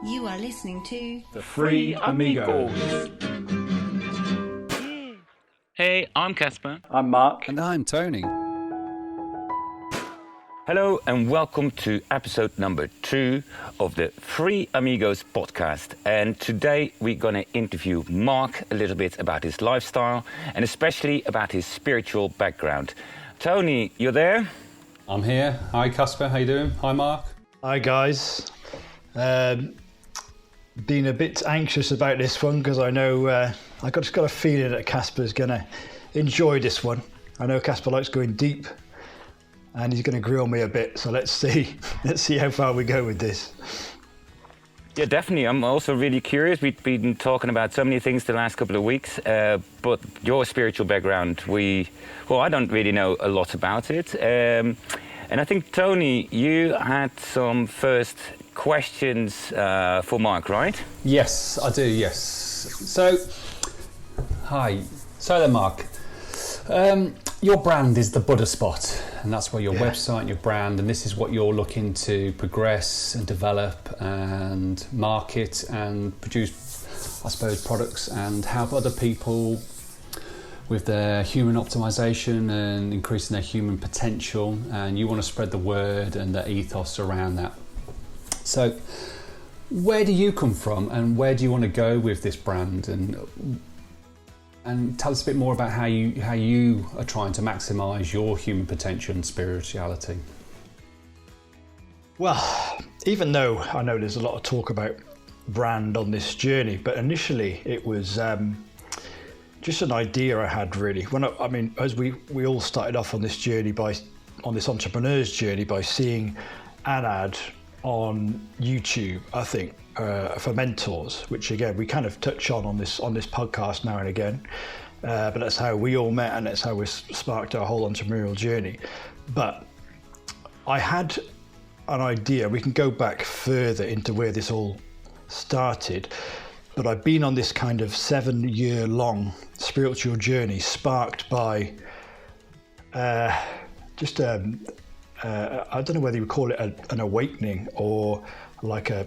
You are listening to The Free Amigos. Hey, I'm Casper. I'm Mark. And I'm Tony. Hello and welcome to episode number 2 of the Free Amigos podcast. And today we're going to interview Mark a little bit about his lifestyle and especially about his spiritual background. Tony, you're there? I'm here. Hi Casper, how you doing? Hi Mark. Hi guys. Been a bit anxious about this one because I know I just got a feeling that Casper's going to enjoy this one. I know Casper likes going deep and he's going to grill me a bit, so let's see how far we go with this. Yeah, definitely. I'm also really curious. We've been talking about so many things the last couple of weeks, but your spiritual background, I don't really know a lot about it. And I think, Tony, you had some first questions for Mark, right? Yes, I do, yes. So, hi. So then, Mark, your brand is the Buddha Spot, and that's where your website and your brand, and this is what you're looking to progress and develop and market and produce, I suppose, products and help other people with their human optimization and increasing their human potential, and you want to spread the word and the ethos around that. So where do you come from and where do you want to go with this brand, and tell us a bit more about how you are trying to maximize your human potential and spirituality. Well, even though I know there's a lot of talk about brand on this journey, but initially it was just an idea I had really. As we all started off on this journey on this entrepreneur's journey by seeing an ad on YouTube, I think, for mentors, which again we kind of touch on this podcast now and again. But that's how we all met, and that's how we sparked our whole entrepreneurial journey. But I had an idea. We can go back further into where this all started. But I've been on this kind of 7-year-long spiritual journey, sparked by I don't know whether you would call it an awakening or like a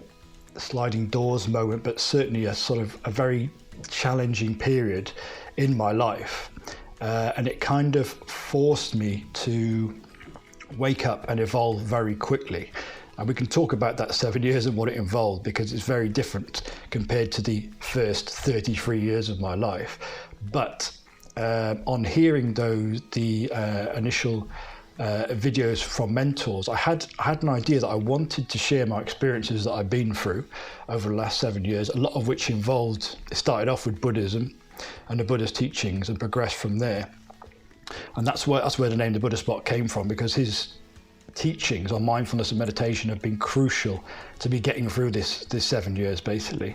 sliding doors moment, but certainly a sort of a very challenging period in my life. And it kind of forced me to wake up and evolve very quickly. And we can talk about that 7 years and what it involved, because it's very different compared to the first 33 years of my life. But on hearing the initial videos from mentors, I had an idea that I wanted to share my experiences that I've been through over the last 7 years, a lot of which it started off with Buddhism and the Buddha's teachings and progressed from there. And that's where the name The Buddha Spot came from, because his teachings on mindfulness and meditation have been crucial to me getting through this 7 years basically.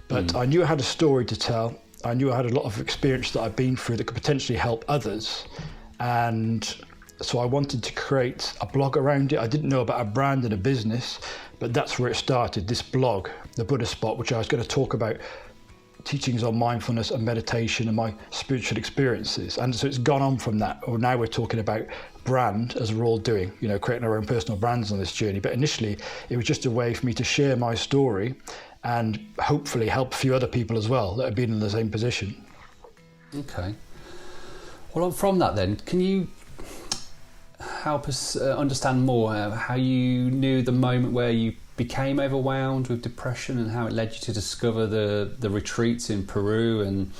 But I knew I had a story to tell. I knew I had a lot of experience that I've been through that could potentially help others, and so I wanted to create a blog around it. I didn't know about a brand and a business, but that's where it started, this blog, The Buddha Spot, which I was going to talk about teachings on mindfulness and meditation and my spiritual experiences. And so it's gone on from that. Or now we're talking about brand, as we're all doing, creating our own personal brands on this journey. But initially, it was just a way for me to share my story and hopefully help a few other people as well that have been in the same position. Okay. Well, from that then, can you help us understand more how you knew the moment where you became overwhelmed with depression and how it led you to discover the retreats in Peru and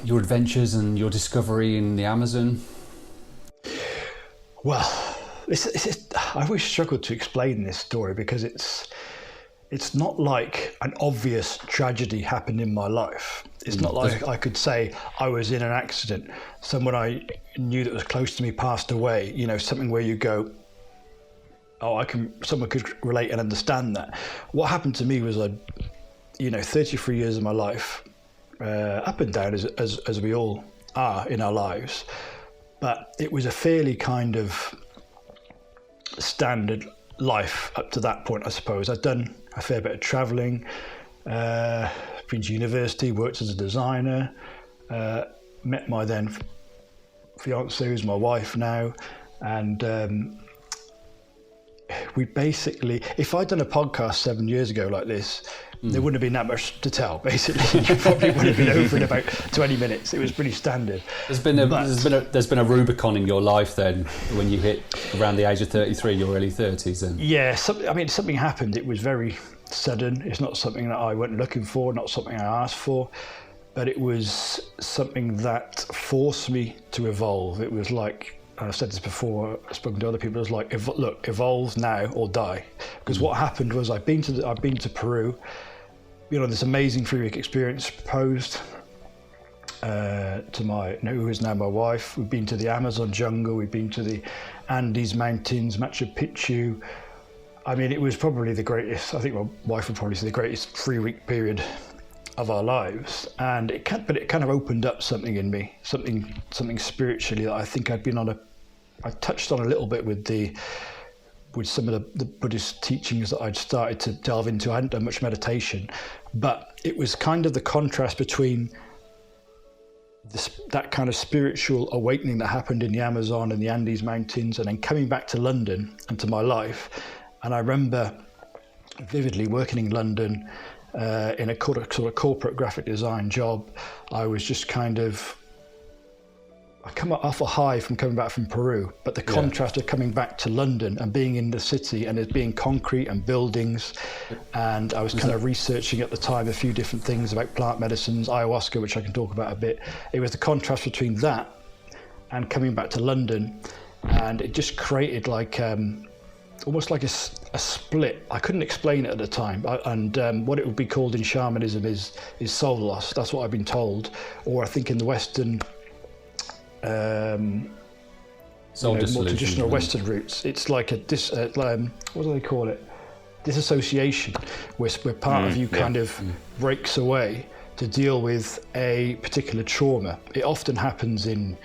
your adventures and your discovery in the Amazon? Well, I always struggle to explain this story because it's not like an obvious tragedy happened in my life. It's not like I could say I was in an accident, someone I knew that was close to me passed away, something where you go, someone could relate and understand that. What happened to me was 33 years of my life, up and down as we all are in our lives, but it was a fairly kind of standard life up to that point, I suppose. I'd done a fair bit of travelling, been to university, worked as a designer, met my then fiancée, who's my wife now, and we basically, if I'd done a podcast 7 years ago like this, there wouldn't have been that much to tell. Basically, you probably would have been over in about 20 minutes. It was pretty standard. There's been a Rubicon in your life then when you hit around the age of 33, your early 30s. Then yeah, something happened. It was very sudden. It's not something that I went looking for, not something I asked for, but it was something that forced me to evolve. It was like, and I've said this before, I've spoken to other people, it was like, look, evolve now or die. Because what happened was I've been to Peru, this amazing 3-week experience, proposed to who is now my wife. We've been to the Amazon jungle, we've been to the Andes Mountains, Machu Picchu. I mean, it was probably the greatest, I think my wife would probably say the greatest 3-week period of our lives. And it kind of opened up something in me, something spiritually that I think I touched on a little bit with some of the Buddhist teachings that I'd started to delve into. I hadn't done much meditation, but it was kind of the contrast between that kind of spiritual awakening that happened in the Amazon and the Andes Mountains, and then coming back to London and to my life. And I remember vividly working in London in a sort of corporate graphic design job. I was just I come off a high from coming back from Peru, but the contrast of coming back to London and being in the city and it being concrete and buildings, and I was kind of researching at the time a few different things about plant medicines, ayahuasca, which I can talk about a bit. It was the contrast between that and coming back to London, and it just created like almost like a split. I couldn't explain it at the time, and what it would be called in shamanism is soul loss. That's what I've been told, or I think in the Western more traditional Western roots, it's like what do they call it? Disassociation, where part of you kind of breaks away to deal with a particular trauma. It often happens in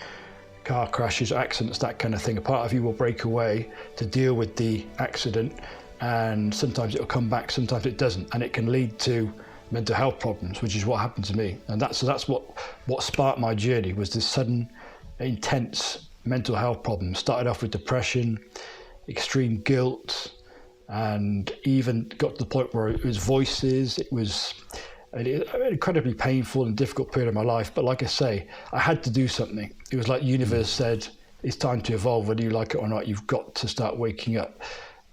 car crashes, accidents, that kind of thing. A part of you will break away to deal with the accident, and sometimes it'll come back, sometimes it doesn't, and it can lead to mental health problems, which is what happened to me. And that's what sparked my journey, was this sudden intense mental health problems. Started off with depression, extreme guilt, and even got to the point where it was voices. It was an incredibly painful and difficult period of my life. But like I say, I had to do something. It was like the universe said, it's time to evolve. Whether you like it or not, you've got to start waking up.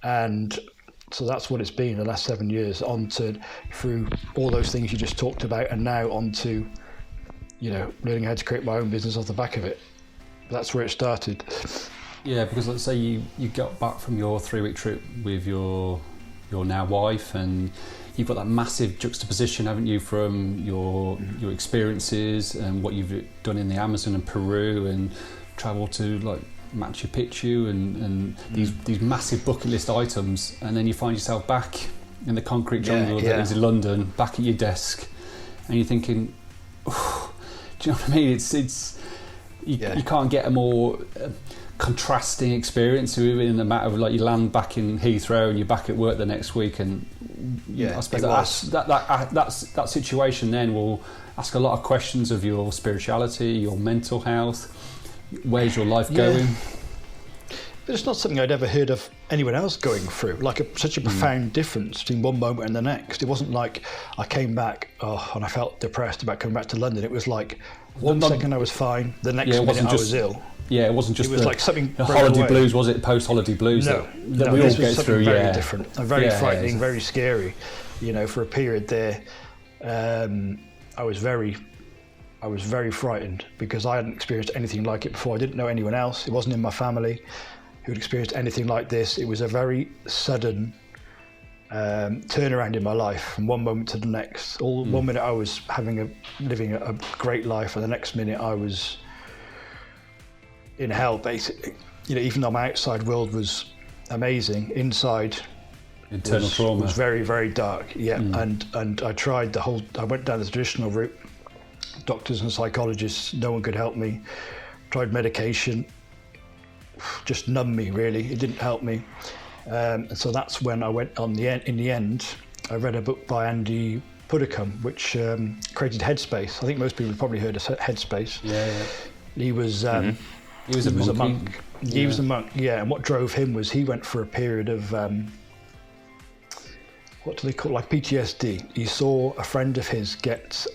And so that's what it's been the last 7 years, through all those things you just talked about, and now on to, learning how to create my own business off the back of it. That's where it started. Yeah, because let's say you got back from your 3-week trip with your now wife, and you've got that massive juxtaposition, haven't you, from your experiences and what you've done in the Amazon and Peru, and travel to like Machu Picchu and these massive bucket list items, and then you find yourself back in the concrete jungle that is in London, back at your desk, and you're thinking, do you know what I mean? You can't get a more contrasting experience in the matter of like you land back in Heathrow and you're back at work the next week, and I suppose that situation then will ask a lot of questions of your spirituality, your mental health. Where's your life going? But it's not something I'd ever heard of anyone else going through, like such a profound difference between one moment and the next. It wasn't like I came back and I felt depressed about coming back to London. It was like one second I was fine, the next minute I was ill. Yeah, it wasn't just like something holiday blues, was it? Post-holiday blues that we all go through. Very different, and very frightening, very scary. For a period there, I was very frightened because I hadn't experienced anything like it before. I didn't know anyone else. It wasn't in my family who had experienced anything like this. It was a very sudden turnaround in my life from one moment to the next. 1 minute I was living a great life, and the next minute I was in hell, basically. Even though my outside world was amazing, inside internal trauma was very, very dark. And I tried I went down the traditional route. Doctors and psychologists, no one could help me. Tried medication, just numbed me, really. It didn't help me. And so that's when I went in the end, I read a book by Andy Puddicombe, which created Headspace. I think most people have probably heard of Headspace. Yeah. He was a monk. Yeah. was a monk, yeah. And what drove him was he went for a period of what do they call, like PTSD. He saw a friend of his get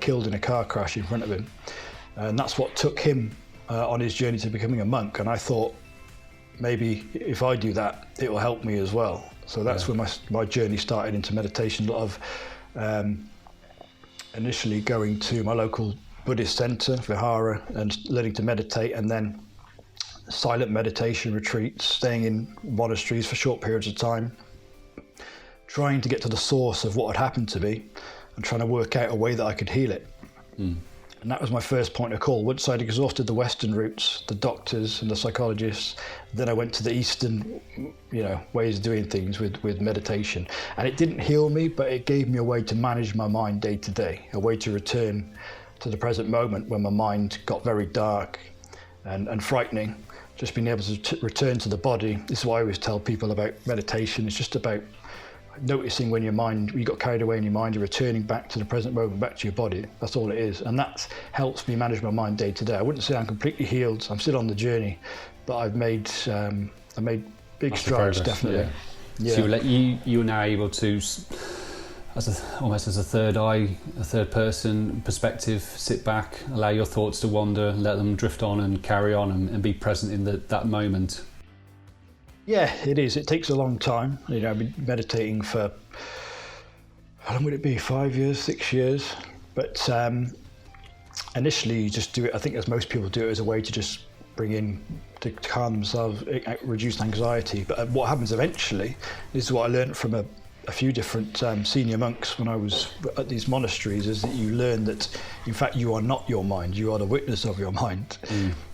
killed in a car crash in front of him, and that's what took him on his journey to becoming a monk. And I thought, maybe if I do that, it will help me as well. So that's where my journey started into meditation. A lot of initially going to my local Buddhist center, Vihara, and learning to meditate, and then silent meditation retreats, staying in monasteries for short periods of time, trying to get to the source of what had happened to me and trying to work out a way that I could heal it. And that was my first point of call. Once I'd exhausted the Western routes, the doctors and the psychologists, then I went to the Eastern, ways of doing things with meditation. And it didn't heal me, but it gave me a way to manage my mind day to day, a way to return to the present moment when my mind got very dark and frightening. Just being able to return to the body. This is why I always tell people about meditation. It's just about noticing when you got carried away in your mind, you're returning back to the present moment, back to your body. That's all it is. And that helps me manage my mind day to day. I wouldn't say I'm completely healed. I'm still on the journey, but I've made big strides, definitely. Yeah. So you're now able to, almost as a third eye, a third person perspective, sit back, allow your thoughts to wander, let them drift on and carry on and be present in that moment. Yeah, it is. It takes a long time. I've been meditating for, how long would it be? 5 years, 6 years? But initially you just do it, I think as most people do it, as a way to just to calm themselves, reduce anxiety. But what happens eventually, this is what I learned from a few different senior monks when I was at these monasteries, is that you learn that in fact you are not your mind, you are the witness of your mind.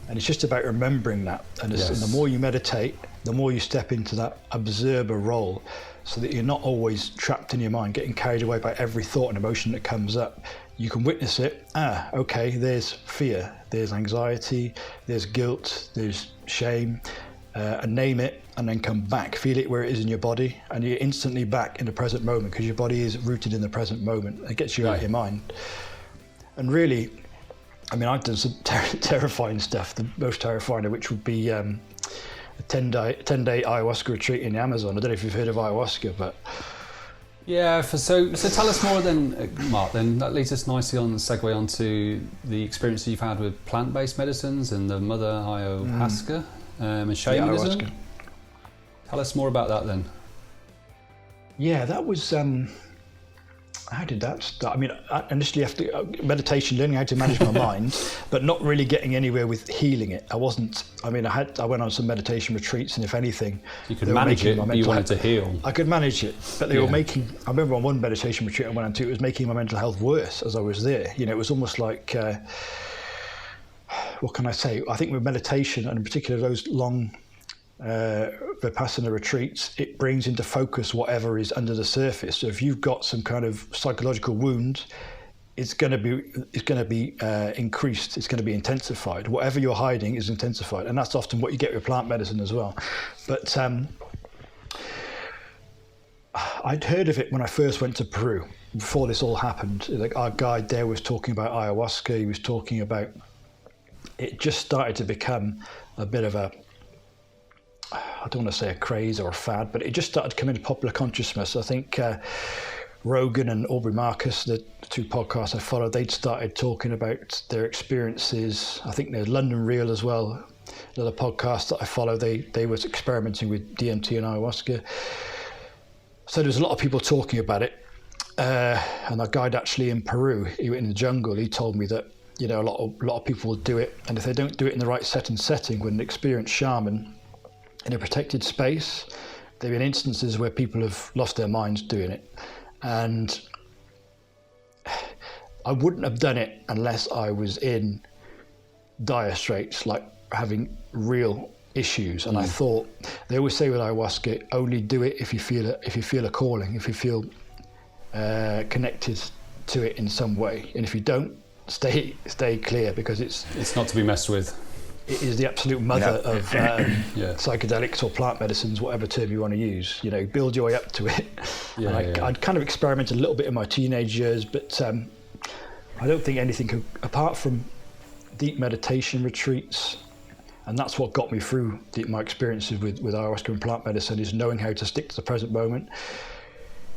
And it's just about remembering that. And the more you meditate, the more you step into that observer role, so that you're not always trapped in your mind, getting carried away by every thought and emotion that comes up. You can witness it. Okay, there's fear, there's anxiety, there's guilt, there's shame, and name it, and then come back, feel it where it is in your body, and you're instantly back in the present moment, because your body is rooted in the present moment. It gets you out of your mind. And really, I've done some terrifying stuff, the most terrifying of which would be a 10-day ayahuasca retreat in the Amazon. I don't know if you've heard of ayahuasca, but... Yeah, so tell us more then, Mark, then that leads us nicely on the segue onto the experience that you've had with plant-based medicines and the mother ayahuasca and shamanism. Ayahuasca. Tell us more about that then. Yeah, that was... how did that start? Initially after meditation, learning how to manage my mind, but not really getting anywhere with healing it. I went on some meditation retreats, and if anything, you could manage it, but you wanted to heal. I could manage it, but they were making, I remember on one meditation retreat I went on to, it was making my mental health worse as I was there. It was almost like, what can I say? I think with meditation, and in particular those long Vipassana retreats, it brings into focus whatever is under the surface. So if you've got some kind of psychological wound, it's going to be increased. It's going to be intensified. Whatever you're hiding is intensified, and that's often what you get with plant medicine as well. But I'd heard of it when I first went to Peru before this all happened. Like, our guide there was talking about ayahuasca. He was talking about it. Just started to become a bit of a, I don't want to say a craze or a fad, but it just started to come into popular consciousness. I think Rogan and Aubrey Marcus, the two podcasts I followed, they'd started talking about their experiences. I think there's London Real as well, another podcast that I follow. They were experimenting with DMT and ayahuasca. So there's a lot of people talking about it. And our guide actually in Peru, in the jungle, he told me that a lot of people will do it, and if they don't do it in the right setting with an experienced shaman, in a protected space, there have been instances where people have lost their minds doing it. And I wouldn't have done it unless I was in dire straits, like having real issues. And I thought, they always say with ayahuasca, only do it if you feel a calling, if you feel connected to it in some way. And if you don't, stay clear, because it's not to be messed with. It is the absolute mother of psychedelics or plant medicines, whatever term you want to use. Build your way up to it. I'd kind of experimented a little bit in my teenage years, but I don't think anything could, apart from deep meditation retreats And that's what got me through my experiences with ayahuasca and plant medicine, is knowing how to stick to the present moment.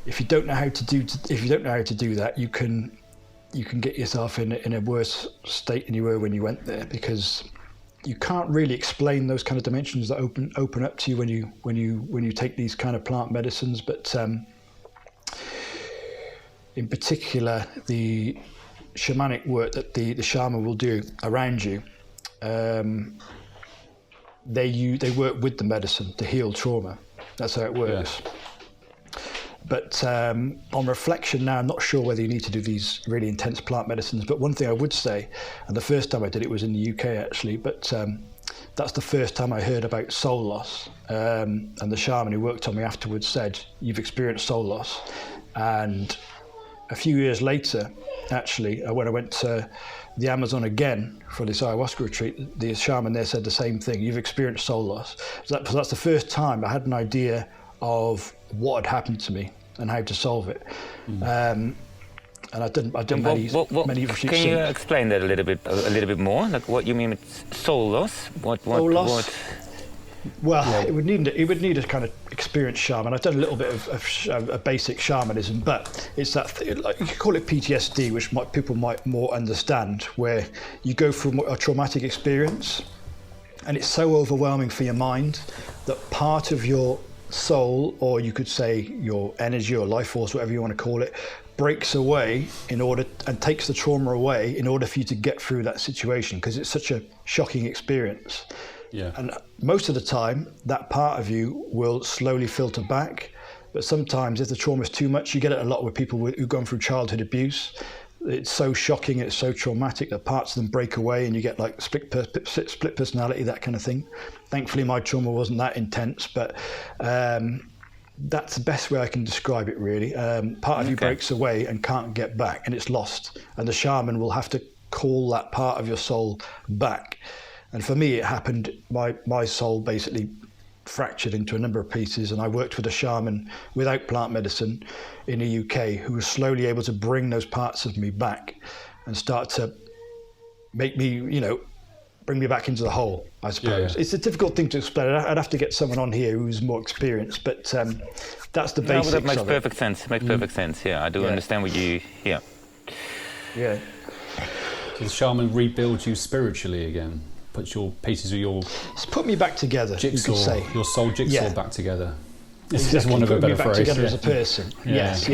If you don't know how to do that, you can get yourself in a worse state than you were when you went there, because you can't really explain those kind of dimensions that open up to you when you take these kind of plant medicines. But in particular, the shamanic work that the shaman will do around you, they work with the medicine to heal trauma. That's how it works. Yeah. But on reflection now, I'm not sure whether you need to do these really intense plant medicines. But one thing I would say, and the first time I did it was in the UK actually, but that's the first time I heard about soul loss. And the shaman who worked on me afterwards said, "You've experienced soul loss." And a few years later, actually, when I went to the Amazon again for this ayahuasca retreat, the shaman there said the same thing: "You've experienced soul loss." So that's the first time I had an idea of what had happened to me and how to solve it. And I didn't many retreats. Can you explain that a little bit more? Like what you mean with soul loss? Soul loss? Well, yeah. it would need a kind of experienced shaman. I've done a little bit of basic shamanism, but it's that like you could call it PTSD, which people might more understand, where you go through a traumatic experience, and it's so overwhelming for your mind that part of your soul, or you could say your energy or life force, whatever you want to call it, breaks away and takes the trauma away in order for you to get through that situation, because it's such a shocking experience. Yeah. And most of the time, that part of you will slowly filter back. But sometimes, if the trauma is too much, you get it a lot with people who've gone through childhood abuse. It's so shocking, it's so traumatic that parts of them break away, and you get like split personality, that kind of thing. Thankfully, my trauma wasn't that intense, but that's the best way I can describe it, really. Part of you breaks away and can't get back, and it's lost. And the shaman will have to call that part of your soul back. And for me, it happened, my soul basically fractured into a number of pieces, and I worked with a shaman without plant medicine in the UK who was slowly able to bring those parts of me back and start to make me, bring me back into the whole, I suppose. Yeah. It's a difficult thing to explain. I'd have to get someone on here who's more experienced, but that's the basics of it. That makes perfect sense. It makes perfect sense, yeah. I do understand what you, Yeah. So the shaman rebuilds you spiritually again? Puts your pieces of your... It's put me back together, jigsaw, you could say. Your soul jigsaw back together. Exactly. This is one of a better phrase. Together as a person. Yes.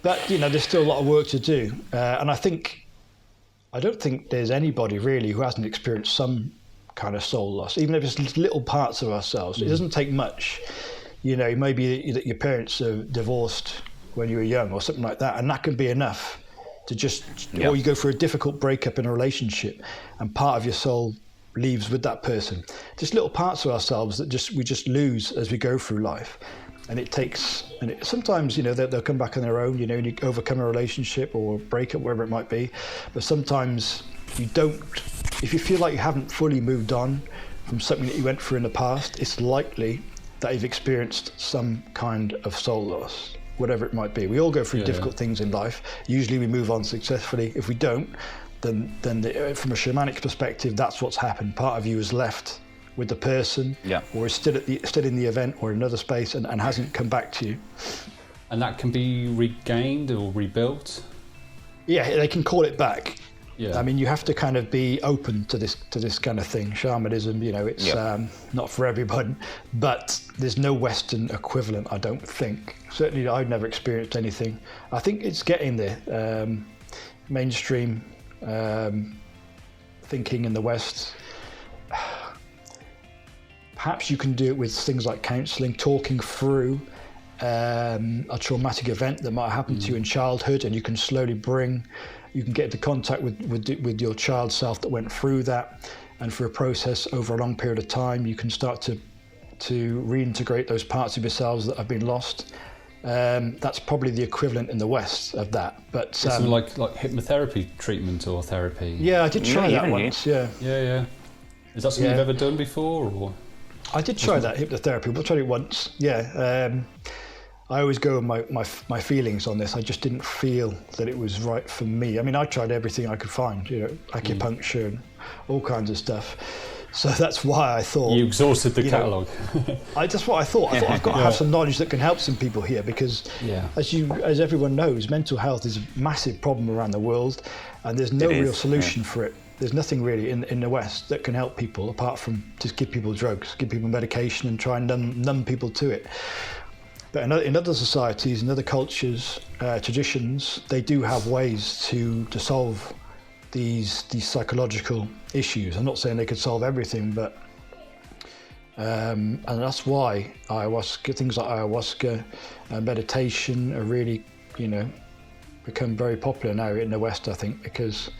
But, there's still a lot of work to do. And I don't think there's anybody really who hasn't experienced some kind of soul loss, even if it's little parts of ourselves. It doesn't take much. Maybe that your parents are divorced when you were young or something like that, and that can be enough to just, or you go through a difficult breakup in a relationship and part of your soul leaves with that person. Just little parts of ourselves that we just lose as we go through life. And sometimes, they'll come back on their own, and you overcome a relationship or breakup, wherever it might be. But sometimes you don't, if you feel like you haven't fully moved on from something that you went through in the past, it's likely that you've experienced some kind of soul loss, whatever it might be. We all go through difficult things in life. Usually we move on successfully. If we don't, then from a shamanic perspective, that's what's happened. Part of you is left with the person, or is still in the event or in another space and hasn't come back to you. And that can be regained or rebuilt? Yeah, they can call it back. Yeah. I mean, you have to kind of be open to this kind of thing. Shamanism, it's not for everyone, but there's no Western equivalent, I don't think. Certainly, I've never experienced anything. I think it's getting there. Mainstream thinking in the West. Perhaps you can do it with things like counselling, talking through a traumatic event that might happen to you in childhood, and you can slowly you can get into contact with your child self that went through that, and through a process over a long period of time, you can start to reintegrate those parts of yourselves that have been lost. That's probably the equivalent in the West of that. But something like hypnotherapy treatment or therapy. Yeah, I did try that once. Yeah. Is that something you've ever done before, or? I did try that hypnotherapy. I tried it once. Yeah. I always go with my feelings on this. I just didn't feel that it was right for me. I mean, I tried everything I could find, acupuncture and all kinds of stuff. So that's why I thought you exhausted the catalogue. That's what I thought. I thought I've got to have some knowledge that can help some people here, because as everyone knows, mental health is a massive problem around the world, and there's no real solution for it. There's nothing really in the West that can help people apart from just give people drugs, give people medication, and try and numb people to it. But in other societies, in other cultures, traditions, they do have ways to solve these psychological issues. I'm not saying they could solve everything, but and that's why things like ayahuasca and meditation are really, become very popular now in the West, I think, because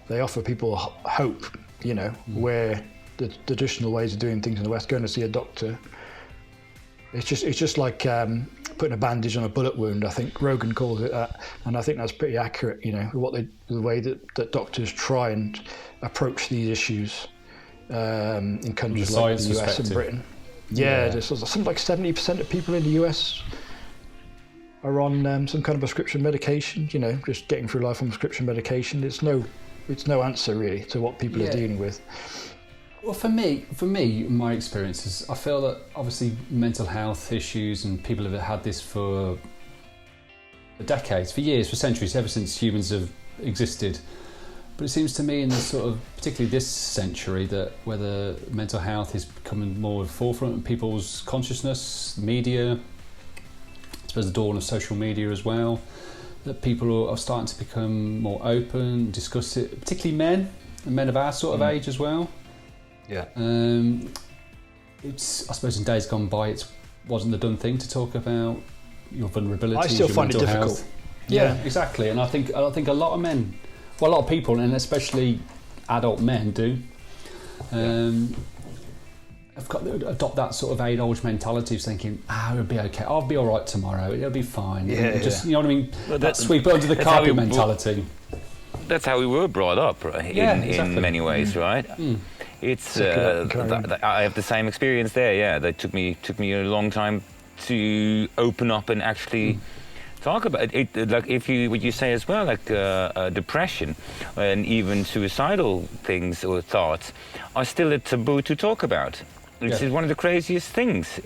they offer people hope, where the traditional ways of doing things in the West, going to see a doctor, it's just like putting a bandage on a bullet wound. I think Rogan calls it that, and I think that's pretty accurate. The way that doctors try and approach these issues in countries like the US and Britain. There's something like 70% of people in the US are on some kind of prescription medication. Just getting through life on prescription medication. It's no answer really to what people are dealing with. Well, for me, my experiences, I feel that obviously mental health issues, and people have had this for decades, for years, for centuries, ever since humans have existed. But it seems to me in the sort of, particularly this century, that whether mental health is becoming more forefront in people's consciousness, media, I suppose the dawn of social media as well, that people are starting to become more open, discuss it, particularly men of our sort of age as well. Yeah. It's, I suppose in days gone by, it wasn't the done thing to talk about your vulnerabilities. I still find it difficult. Health. Yeah, exactly. And I think a lot of men, a lot of people, and especially adult men, do. I've got to adopt that sort of age mentality of thinking, it'll be okay. I'll be all right tomorrow. It'll be fine. You know what I mean? Well, that sweep under the carpet mentality. That's how we were brought up, right? In many ways, right? It's I have the same experience there. Yeah, that took me a long time to open up and actually talk about it. Like what you say as well, like depression and even suicidal things or thoughts are still a taboo to talk about. Which is one of the craziest things.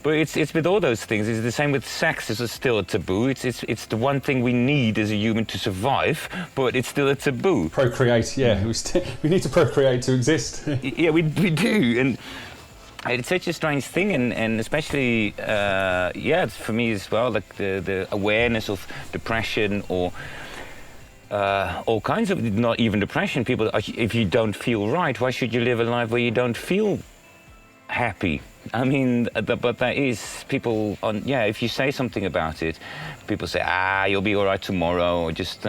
But it's with all those things. It's the same with sex. It's still a taboo. It's the one thing we need as a human to survive, but it's still a taboo. Procreate, we need to procreate to exist. Yeah, we do, and it's such a strange thing, and especially it's for me as well. Like the awareness of depression or all kinds of, not even depression. People, if you don't feel right, why should you live a life where you don't feel happy? I mean, but that is people on. Yeah, if you say something about it, people say, you'll be all right tomorrow, or just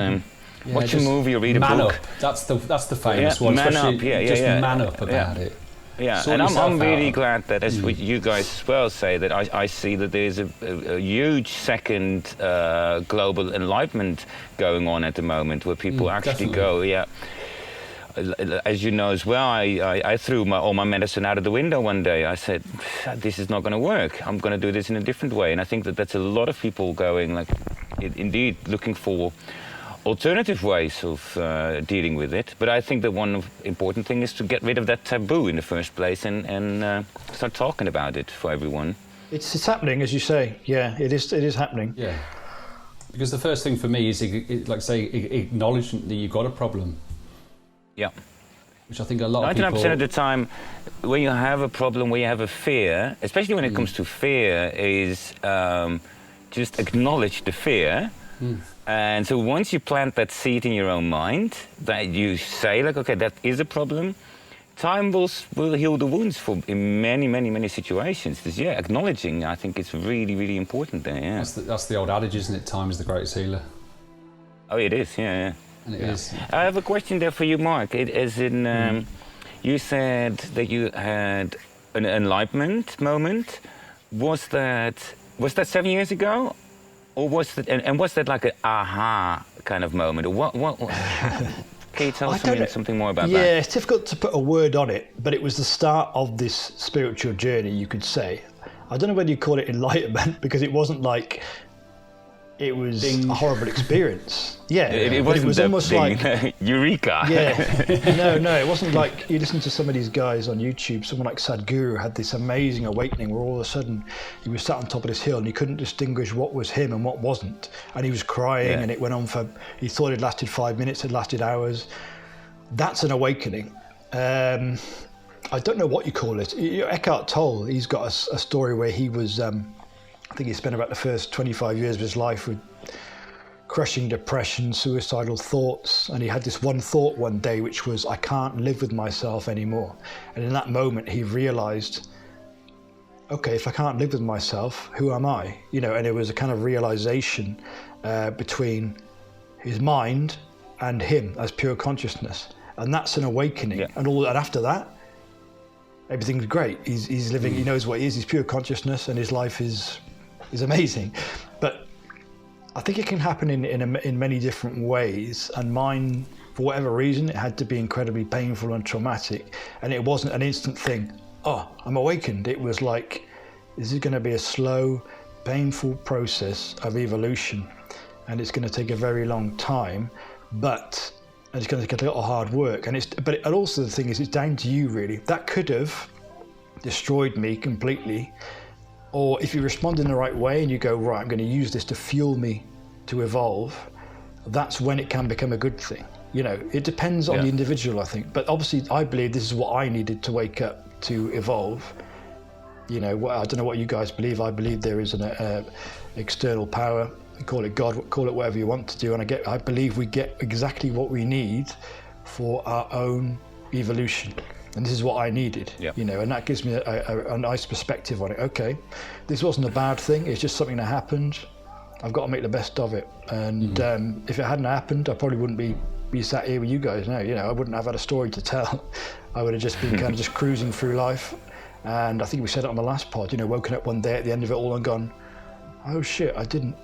watch a movie or read a book. Man up. That's the famous one. Man up. Man up about it. Yeah, and I'm really glad that, as you guys as well say, that I see that there's a huge second global enlightenment going on at the moment, where people actually go, as you know as well, I threw all my medicine out of the window one day. I said, this is not going to work. I'm going to do this in a different way. And I think that's a lot of people going, like, indeed, looking for alternative ways of dealing with it. But I think that one important thing is to get rid of that taboo in the first place and start talking about it for everyone. It's happening, as you say. Yeah, it is happening. Yeah. Because the first thing for me is, acknowledging that you've got a problem. Yeah. Which I think a lot of people... 99% of the time, when you have a problem, when you have a fear, especially when it comes to fear, is just acknowledge the fear. And so once you plant that seed in your own mind, that you say, like, okay, that is a problem, time will heal the wounds in many, many, many situations. Acknowledging, I think it's really, really important there, yeah. That's the old adage, isn't it? Time is the greatest healer. Oh, it is, yeah. And it is. I have a question there for you, Mark. You said that you had an enlightenment moment. Was that 7 years ago? Or was that like an aha kind of moment? Or what can you tell us something more about that? Yeah, it's difficult to put a word on it, but it was the start of this spiritual journey, you could say. I don't know whether you call it enlightenment, because it wasn't like it was a horrible experience. Yeah, it but it was almost like eureka. Yeah, no, it wasn't like you listen to some of these guys on YouTube. Someone like Sadhguru had this amazing awakening where all of a sudden he was sat on top of this hill and he couldn't distinguish what was him and what wasn't, and he was crying, and it went on for. He thought it lasted 5 minutes, it lasted hours. That's an awakening. I don't know what you call it. Eckhart Tolle, he's got a story where he was. I think he spent about the first 25 years of his life with crushing depression, suicidal thoughts, and he had this one thought one day which was, I can't live with myself anymore. And in that moment he realized, okay, if I can't live with myself, who am I? You know, and it was a kind of realization between his mind and him as pure consciousness, and that's an awakening. And after that, everything's great. He's living, he knows what he is, he's pure consciousness, and his life is amazing. But I think it can happen in many different ways, and mine, for whatever reason, it had to be incredibly painful and traumatic, and it wasn't an instant thing. Oh, I'm awakened. It was like, this is going to be a slow, painful process of evolution, and it's going to take a very long time, but it's going to take a lot of hard work. And also the thing is, it's down to you really. That could have destroyed me completely. Or if you respond in the right way and you go, right, I'm going to use this to fuel me to evolve, that's when it can become a good thing. You know, it depends on the individual, I think. But obviously, I believe this is what I needed to wake up to evolve. You know, I don't know what you guys believe. I believe there is an external power. Call it God, call it whatever you want to do. And I believe we get exactly what we need for our own evolution. And this is what I needed, you know, and that gives me a nice perspective on it. Okay, this wasn't a bad thing. It's just something that happened. I've got to make the best of it. And if it hadn't happened, I probably wouldn't be sat here with you guys now. You know, I wouldn't have had a story to tell. I would have just been kind of just cruising through life. And I think we said it on the last pod, you know, woken up one day at the end of it all and gone, oh shit, I didn't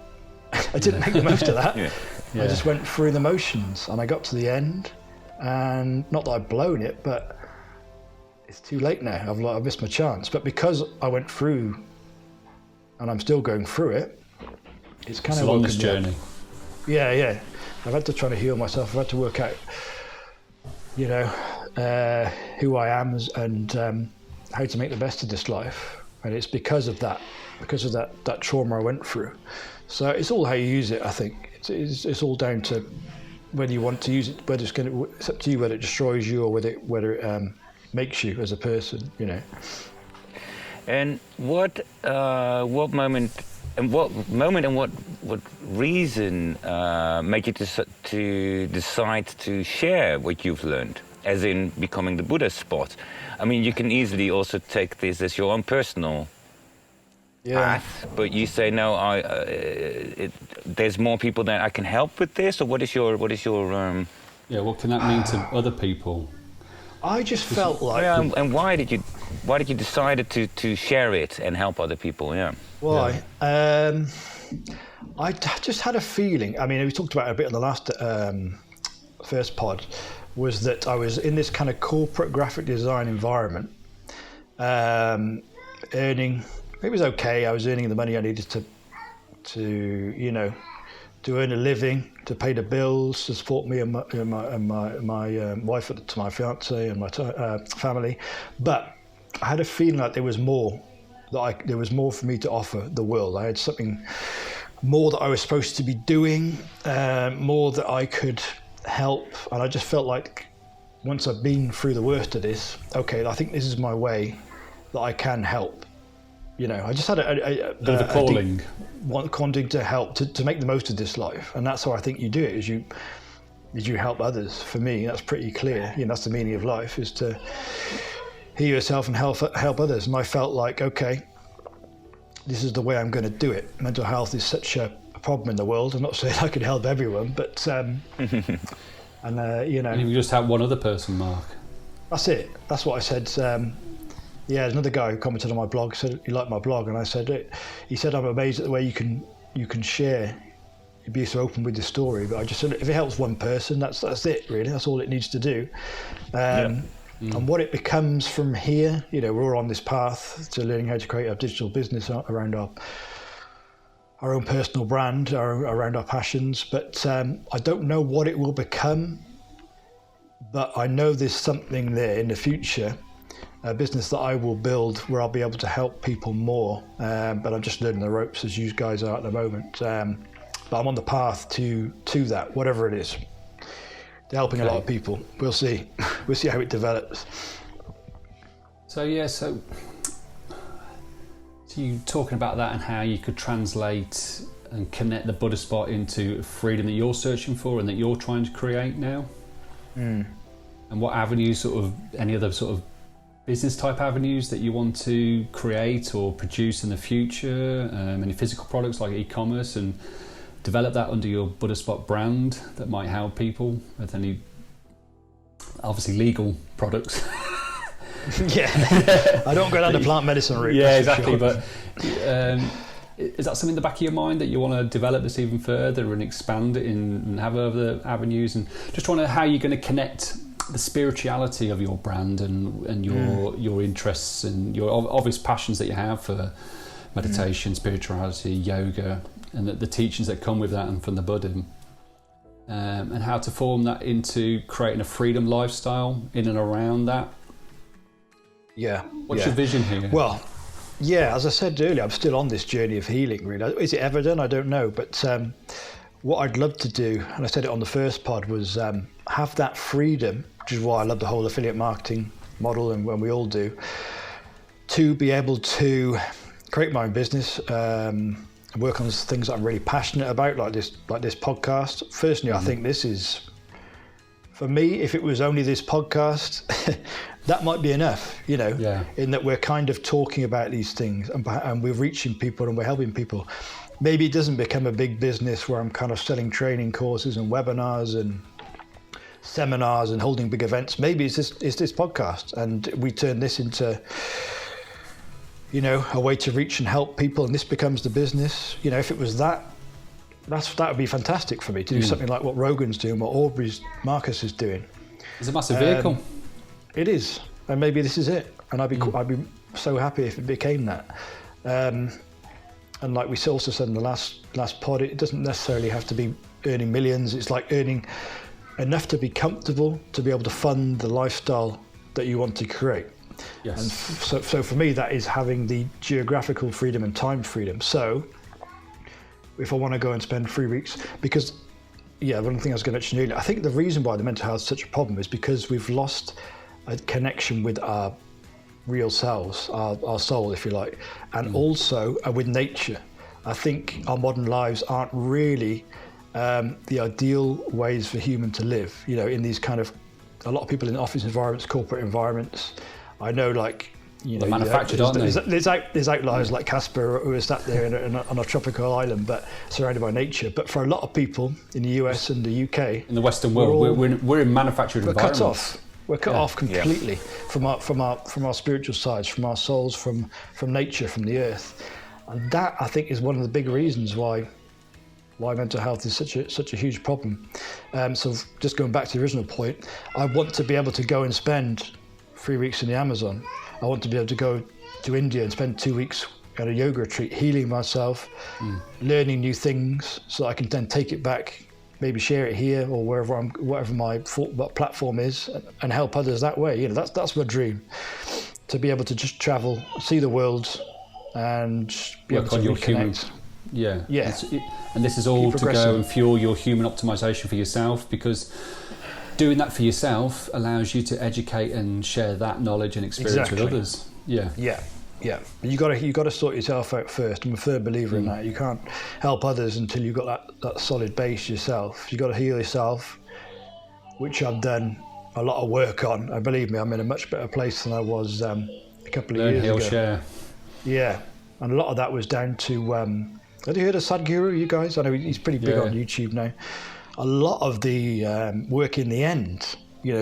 make the most of that. I just went through the motions, and I got to the end, and not that I've blown it, but it's too late now. I've missed my chance. But because I went through, and I'm still going through it, it's kind of a longest journey. Yeah. I've had to try to heal myself. I've had to work out, you know, who I am and how to make the best of this life. And it's because of that trauma I went through. So it's all how you use it, I think. It's all down to whether you want to use it, whether it's up to you whether it destroys you or whether it makes you as a person, you know. And what moment and what reason make you to decide to share what you've learned, as in becoming the Buddha spot? I mean, you can easily also take this as your own personal path, but you say no. There's more people that I can help with this, or what is your what can that mean to other people? I just felt like, and why did you decide to share it and help other people? Why? I just had a feeling. I mean, we talked about it a bit in the last first pod. Was that I was in this kind of corporate graphic design environment, earning. It was okay. I was earning the money I needed to you know, to earn a living, to pay the bills, to support me and my wife at the time, my fiance and my family. But I had a feeling like there was more for me to offer the world. I had something more that I was supposed to be doing, more that I could help. And I just felt like once I've been through the worst of this, okay, I think this is my way that I can help. You know, I just had a bit of a calling, wanting to help, to make the most of this life, and that's how I think you do it. Is you help others. For me, that's pretty clear. You know, that's the meaning of life: is to heal yourself and help others. And I felt like, okay, this is the way I'm going to do it. Mental health is such a problem in the world. I'm not saying I could help everyone, but and you know, and you just help one other person, Mark. That's it. That's what I said. Yeah, there's another guy who commented on my blog, said he liked my blog, and I said, he said, I'm amazed at the way you can share, you'd be so open with your story. But I just said, if it helps one person, that's it, really. That's all it needs to do. And what it becomes from here, you know, we're all on this path to learning how to create a digital business around our own personal brand around our passions. But I don't know what it will become. But I know there's something there in the future, a business that I will build where I'll be able to help people more. But I'm just learning the ropes as you guys are at the moment. But I'm on the path to that, whatever it is. They're helping a lot of people. We'll see. We'll see how it develops. So you talking about that and how you could translate and connect the Buddha spot into freedom that you're searching for and that you're trying to create now? And what avenues, any other sort of business type avenues that you want to create or produce in the future, any physical products like e-commerce, and develop that under your Buddha Spot brand that might help people with any obviously legal products. I don't go down the plant medicine route. Yeah, exactly. Sure. But is that something in the back of your mind that you want to develop this even further and expand it and have other avenues, and just wonder how you're going to connect the spirituality of your brand and your interests and your obvious passions that you have for meditation, spirituality, yoga, and the teachings that come with that and from the Buddha, and how to form that into creating a freedom lifestyle in and around that. What's your vision here? Well, as I said earlier, I'm still on this journey of healing, really. Is it ever done? I don't know. But what I'd love to do, and I said it on the first pod, was have that freedom, which is why I love the whole affiliate marketing model, and when we all do, to be able to create my own business, work on things that I'm really passionate about, like this podcast. Personally, I think this is, for me, if it was only this podcast, that might be enough, in that we're kind of talking about these things and we're reaching people and we're helping people. Maybe it doesn't become a big business where I'm kind of selling training courses and webinars and seminars and holding big events. Maybe it's this podcast, and we turn this into, a way to reach and help people, and this becomes the business. If it was that would be fantastic for me to do something like what Rogan's doing, what Marcus is doing. It's a massive vehicle. It is, and maybe this is it. And I'd be so happy if it became that. And like we also said in the last pod, it doesn't necessarily have to be earning millions. It's like earning enough to be comfortable to be able to fund the lifestyle that you want to create. Yes. And so for me, that is having the geographical freedom and time freedom. So if I want to go and spend 3 weeks, because one thing I was going to mention earlier, I think the reason why the mental health is such a problem is because we've lost a connection with our real selves, our soul, if you like, and also with nature. I think our modern lives aren't really the ideal ways for human to live, in these kind of, a lot of people in office environments, corporate environments. I know, they're manufactured, aren't they? There's outliers like Casper, who are sat there on a tropical island, but surrounded by nature. But for a lot of people in the US and the UK, in the Western world, we're in manufactured environments. We're cut off completely from our spiritual sides, from our souls, from nature, from the earth, and that, I think, is one of the big reasons why mental health is such a huge problem. So just going back to the original point, I want to be able to go and spend 3 weeks in the Amazon. I want to be able to go to India and spend 2 weeks at a yoga retreat, healing myself, learning new things, so I can then take it back, maybe share it here or whatever my platform is, and help others that way. That's my dream, to be able to just travel, see the world, and be work able to on reconnect. your human. And this is all to go and fuel your human optimization for yourself, because doing that for yourself allows you to educate and share that knowledge and experience with others. Yeah. You got to sort yourself out first. I'm a firm believer in that. You can't help others until you've got that solid base yourself. You got to heal yourself, which I've done a lot of work on. And believe me, I'm in a much better place than I was a couple of years ago. Share. Yeah, and a lot of that was down to. Have you heard of Sadhguru, you guys? I know he's pretty big on YouTube now. A lot of the work in the end,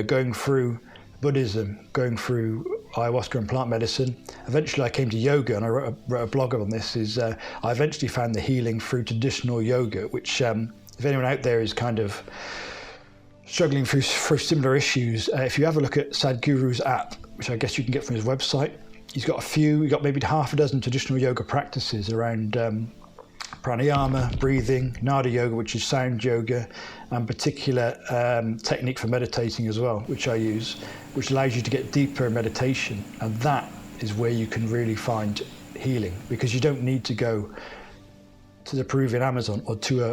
going through Buddhism, going through ayahuasca and plant medicine. Eventually I came to yoga, and I wrote a blog on this, I eventually found the healing through traditional yoga, which if anyone out there is kind of struggling through similar issues, if you have a look at Sadhguru's app, which I guess you can get from his website, he's got maybe half a dozen traditional yoga practices around pranayama, breathing, nada yoga, which is sound yoga, and particular technique for meditating as well, which I use, which allows you to get deeper in meditation. And that is where you can really find healing, because you don't need to go to the Peruvian Amazon or to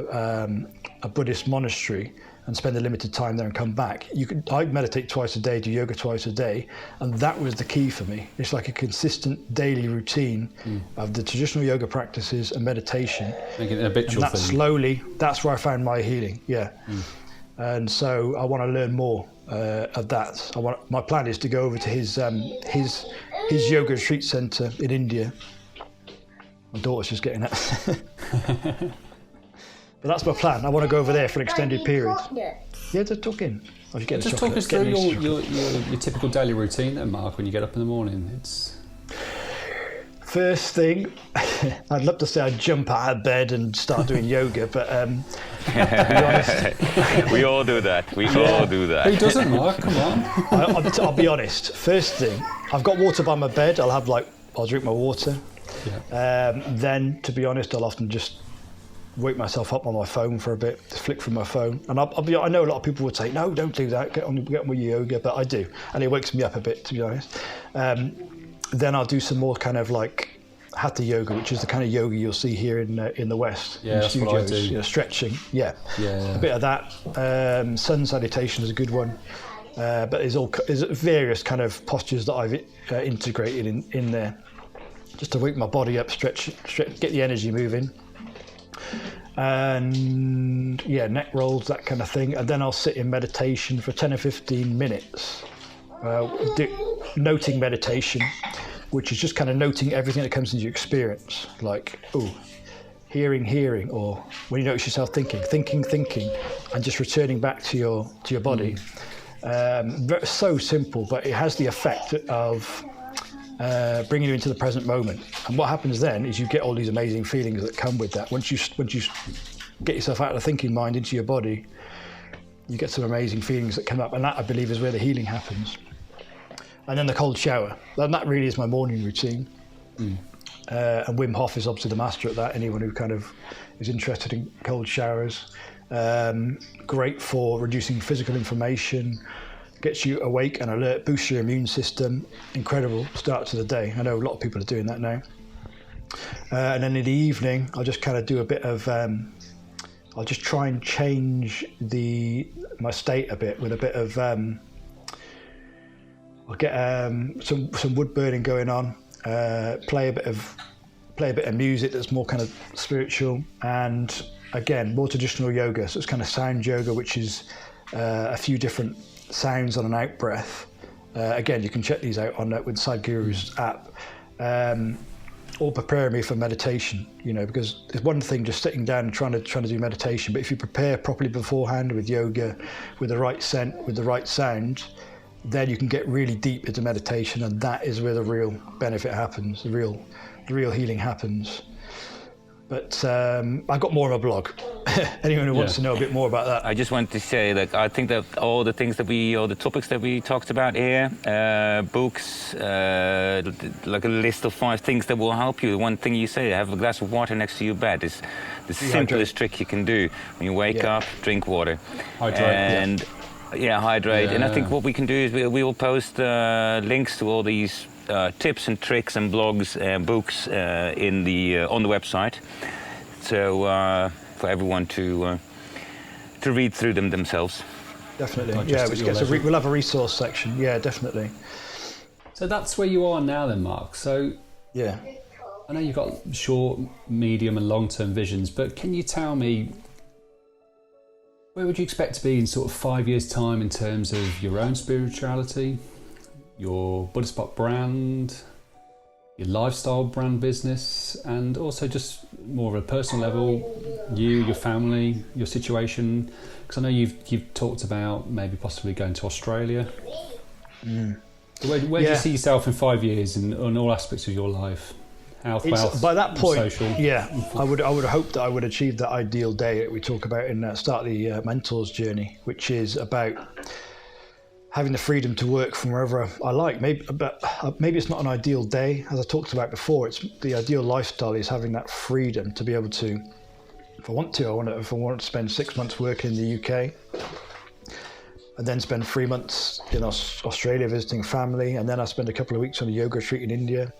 a Buddhist monastery and spend a limited time there and come back. I meditate twice a day, do yoga twice a day, and that was the key for me. It's like a consistent daily routine of the traditional yoga practices and meditation. Making it an habitual and that thing. Slowly, that's where I found my healing, And so I want to learn more of that. My plan is to go over to his yoga retreat centre in India. My daughter's just getting that. But that's my plan. I want to go over there for an extended period. Yeah, just talk in. Just talk us through your typical daily routine then, Mark, when you get up in the morning. First thing, I'd love to say I'd jump out of bed and start doing yoga, but to be honest... We all do that. We all do that. Who doesn't, Mark? Come on. I'll be honest. First thing, I've got water by my bed. I'll drink my water. Yeah. Then, to be honest, I'll often just wake myself up on my phone for a bit, flick through my phone. And I know a lot of people would say, no, don't do that, get on with your yoga, but I do. And it wakes me up a bit, to be honest. Then I'll do some more kind of like hatha yoga, which is the kind of yoga you'll see here in the West. Yeah, that's studios, what I do. Stretching, yeah. A bit of that. Sun salutation is a good one. But there's various kind of postures that I've integrated in there, just to wake my body up, stretch, get the energy moving. And neck rolls, that kind of thing. And then I'll sit in meditation for 10 or 15 minutes, noting meditation, which is just kind of noting everything that comes into your experience, like, hearing, or when you notice yourself thinking, and just returning back to your body. So simple, but it has the effect of bringing you into the present moment. And what happens then is you get all these amazing feelings that come with that. Once you get yourself out of the thinking mind into your body, you get some amazing feelings that come up, and that, I believe, is where the healing happens. And then the cold shower. And that really is my morning routine. And Wim Hof is obviously the master at that. Anyone who kind of is interested in cold showers. Great for reducing physical inflammation, gets you awake and alert, boosts your immune system. Incredible start to the day. I know a lot of people are doing that now. And then in the evening, I'll just kind of do a bit of, I'll just try and change my state a bit with a bit of, I'll get some wood burning going on, play a bit of music that's more kind of spiritual, and again, more traditional yoga. So it's kind of sound yoga, which is a few different sounds on an out breath. Again, you can check these out on with Sadhguru's app. All prepare me for meditation, because there's one thing just sitting down and trying to do meditation, but if you prepare properly beforehand with yoga, with the right scent, with the right sound, then you can get really deep into meditation, and that is where the real benefit happens, the real healing happens. But I've got more of a blog. Anyone who wants to know a bit more about that. I just want to say that I think that all the topics that we talked about here, books, like a list of 5 things that will help you. One thing you say, have a glass of water next to your bed, is the simplest trick you can do. When you wake up, drink water. Hydrate. And hydrate. And I think what we can do is we will post links to all these tips and tricks and blogs and books on the website, so for everyone to read through them themselves. Definitely, we'll have a resource section. Yeah, definitely. So that's where you are now, then, Mark. So I know you've got short, medium, and long-term visions, but can you tell me, where would you expect to be in sort of 5 years' time in terms of your own spirituality, your Buddha Spot brand, your lifestyle brand business, and also just more of a personal level, your family, your situation? Because I know you've talked about maybe possibly going to Australia. Where do you see yourself in 5 years in all aspects of your life? Health, wealth, by that point, social. I would hope that I would achieve that ideal day that we talk about in start of the mentors journey, which is about having the freedom to work from wherever I like. Maybe it's not an ideal day, as I talked about before. It's the ideal lifestyle is having that freedom to be able to, if I want to spend 6 months working in the UK, and then spend 3 months in Australia visiting family, and then I spend a couple of weeks on a yoga retreat in India,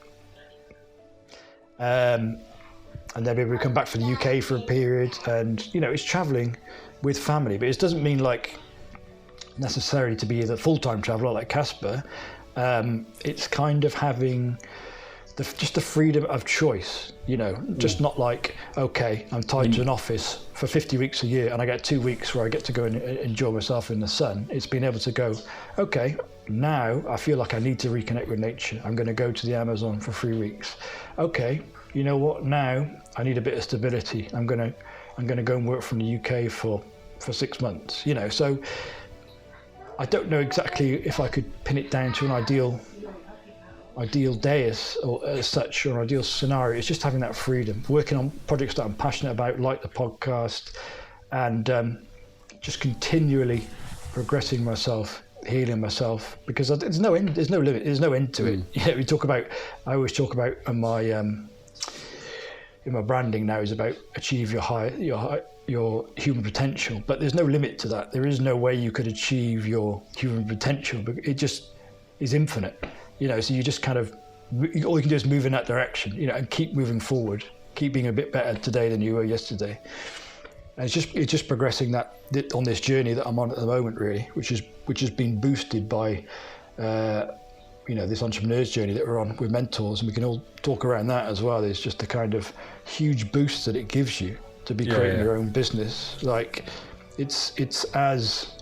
and then maybe we come back for the UK for a period, and it's traveling with family, but it doesn't mean like necessarily to be the full-time traveller like Casper. It's kind of having just the freedom of choice, just not like, okay, I'm tied to an office for 50 weeks a year and I get 2 weeks where I get to go and enjoy myself in the sun. It's being able to go, okay, now I feel like I need to reconnect with nature. I'm going to go to the Amazon for 3 weeks. Okay, you know what? Now I need a bit of stability. I'm going to go and work from the UK for 6 months. So I don't know exactly if I could pin it down to an ideal day as such, or an ideal scenario. It's just having that freedom, working on projects that I'm passionate about, like the podcast, and just continually progressing myself, healing myself, because there's no end, there's no limit, there's no end to it. I always talk about in my branding now is about achieve your human potential, but there's no limit to that. There is no way you could achieve your human potential, but it just is infinite. So you just kind of, all you can do is move in that direction, and keep moving forward, keep being a bit better today than you were yesterday. And it's just progressing that on this journey that I'm on at the moment, really, which has been boosted by, this entrepreneur's journey that we're on with mentors, and we can all talk around that as well. There's just the kind of huge boost that it gives you to be creating your own business. Like it's as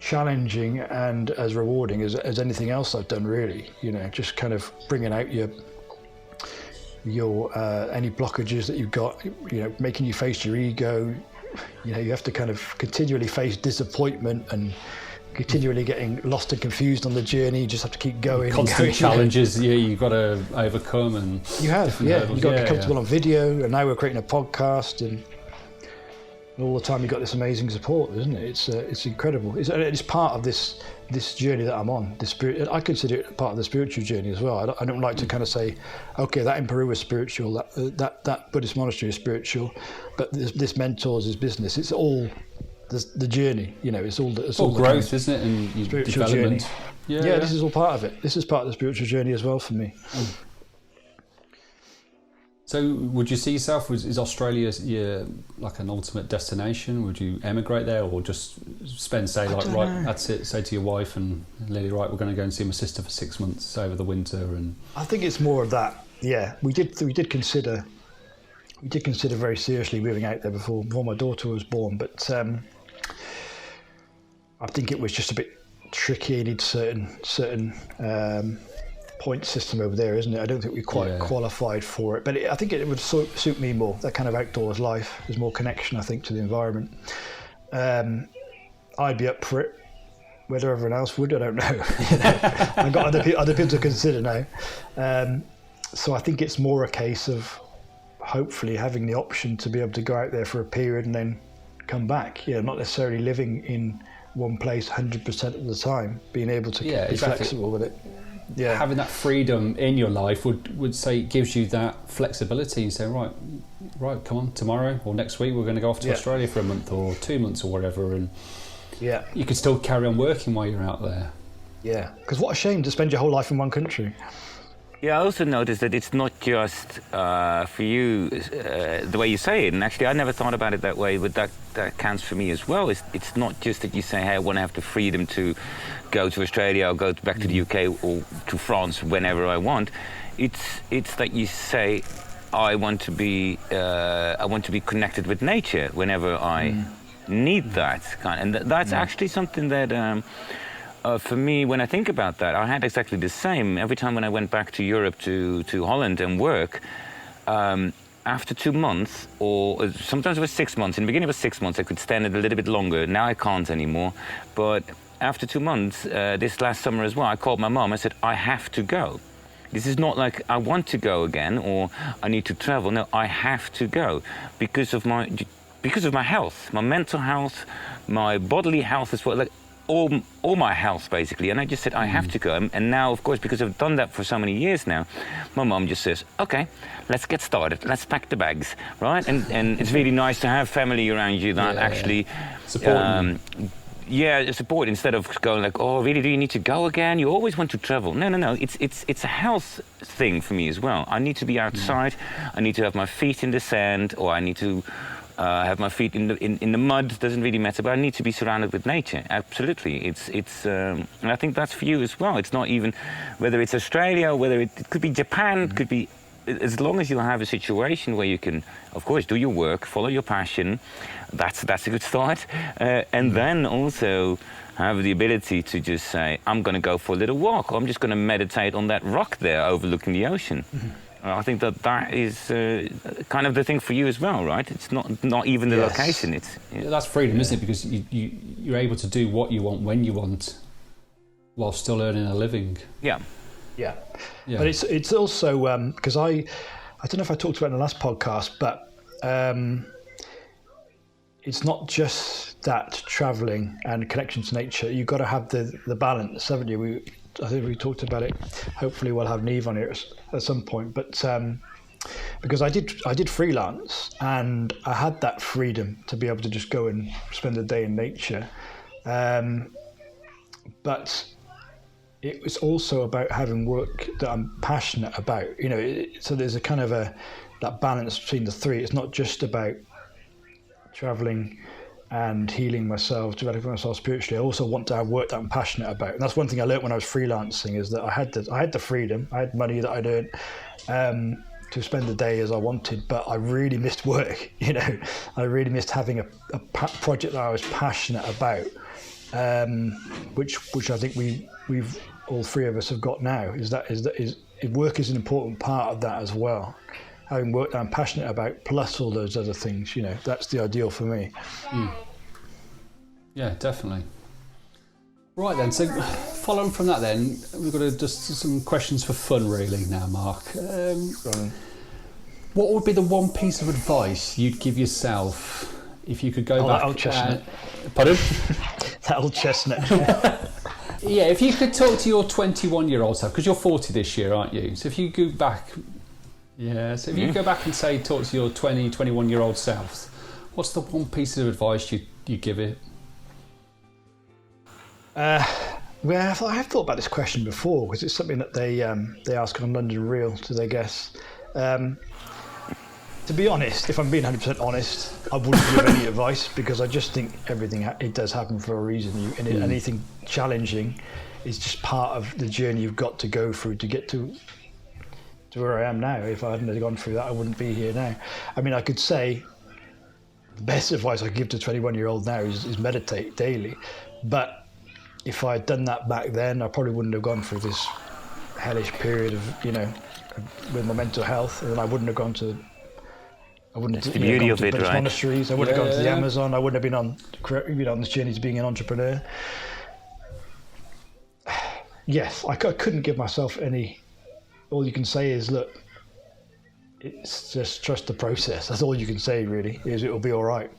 challenging and as rewarding as anything else I've done, really. Just kind of bringing out your any blockages that you've got, making you face your ego. You have to kind of continually face disappointment and continually getting lost and confused on the journey. You just have to keep going. Constant challenges, you've got to overcome, and you've got to be comfortable on video, and now we're creating a podcast, and all the time you've got this amazing support, isn't it? It's incredible. It's part of this journey that I'm on. I consider it part of the spiritual journey as well. I don't like to kind of say, okay, that in Peru is spiritual, that Buddhist monastery is spiritual, but this mentors is business. It's all the journey, it's all growth, kind of, isn't it? And spiritual development. Journey. Yeah, this is all part of it. This is part of the spiritual journey as well for me. So would you see yourself, is Australia like an ultimate destination? Would you emigrate there, or just spend, say, like, right, know. That's it, say to your wife and Lily, right, we're going to go and see my sister for 6 months over the winter? And I think it's more of that. Yeah, we did consider very seriously moving out there before my daughter was born, but I think it was just a bit tricky. You need certain point system over there, isn't it? I don't think we quite qualified for it, but I think it would suit me more. That kind of outdoors life, there's more connection, I think, to the environment. I'd be up for it. Whether everyone else would, I don't know. I've got other people to consider now. So I think it's more a case of hopefully having the option to be able to go out there for a period and then come back. Not necessarily living in one place 100% of the time, being able to be flexible with it. Yeah, having that freedom in your life would say it gives you that flexibility. You say, right, come on, tomorrow or next week we're going to go off to Australia for a month or 2 months or whatever, and you can still carry on working while you're out there. Yeah, because what a shame to spend your whole life in one country. Yeah, I also noticed that it's not just for you, the way you say it, and actually I never thought about it that way, but that counts for me as well. It's not just that you say, hey, I want to have the freedom to go to Australia or go back to the UK or to France whenever I want. It's that you say, I want to be connected with nature whenever I need that. And that's actually something that... for me, when I think about that, I had exactly the same. Every time when I went back to Europe, to Holland and work, after 2 months, or sometimes it was 6 months. In the beginning it was 6 months. I could stand it a little bit longer. Now I can't anymore. But after 2 months, this last summer as well, I called my mom. I said, I have to go. This is not like I want to go again or I need to travel. No, I have to go because of my health, my mental health, my bodily health as well. Like, all my health basically, and I just said I have to go. And now, of course, because I've done that for so many years now, my mum just says, "Okay, let's get started. Let's pack the bags, right?" And it's really nice to have family around you that actually support. Support instead of going like, "Oh, really? Do you need to go again? You always want to travel." No. It's a health thing for me as well. I need to be outside. I need to have my feet in the sand, or I need to have my feet in the mud. Doesn't really matter. But I need to be surrounded with nature. Absolutely. And I think that's for you as well. It's not even whether it's Australia, whether it could be Japan, it could be. As long as you have a situation where you can, of course, do your work, follow your passion, that's a good start. And then also have the ability to just say, I'm going to go for a little walk, or I'm just going to meditate on that rock there overlooking the ocean. I think that is kind of the thing for you as well, right? It's not even the location. That's freedom, isn't it? Because you're able to do what you want when you want, while still earning a living. Yeah. But it's also because I don't know if I talked about it in the last podcast, but it's not just that travelling and connection to nature. You've got to have the balance, haven't you? I think we talked about it. Hopefully, we'll have Neve on here at some point. But because I did freelance and I had that freedom to be able to just go and spend the day in nature, but it was also about having work that I'm passionate about, so there's a kind of that balance between the three. It's not just about traveling and healing myself, developing myself spiritually. I also want to have work that I'm passionate about. And that's one thing I learned when I was freelancing, is that I had the freedom, I had money that I'd earned to spend the day as I wanted, but I really missed work, I really missed having a project that I was passionate about. Which I think we've all three of us have got now. Is work is an important part of that as well. Having work that I'm passionate about, plus all those other things. That's the ideal for me. Yeah, definitely. Right then. So, following from that, then we've got just some questions for fun, really. Now, Mark, what would be the one piece of advice you'd give yourself if you could go back? That old chestnut. Pardon? That old chestnut. Yeah, if you could talk to your 21-year-old self, because you're 40 this year, aren't you? So if you go back, you go back and talk to your 21-year-old self, what's the one piece of advice you give it? Well, I have thought about this question before, because it's something that they ask on London Real to their guests. To be honest, if I'm being 100% honest, I wouldn't give any advice, because I just think everything it does happen for a reason. Anything challenging is just part of the journey you've got to go through to get to where I am now. If I hadn't gone through that, I wouldn't be here now. I mean, I could say the best advice I give to a 21-year-old now is meditate daily. But if I had done that back then, I probably wouldn't have gone through this hellish period of, with my mental health, and I wouldn't have gone to. I wouldn't have the beauty of gone to it, British right? monasteries. I wouldn't have gone to the Amazon. I wouldn't have been on this journey to being an entrepreneur. Yes, I couldn't give myself any. All you can say is, look, it's just trust the process. That's all you can say, really. Is it'll be all right.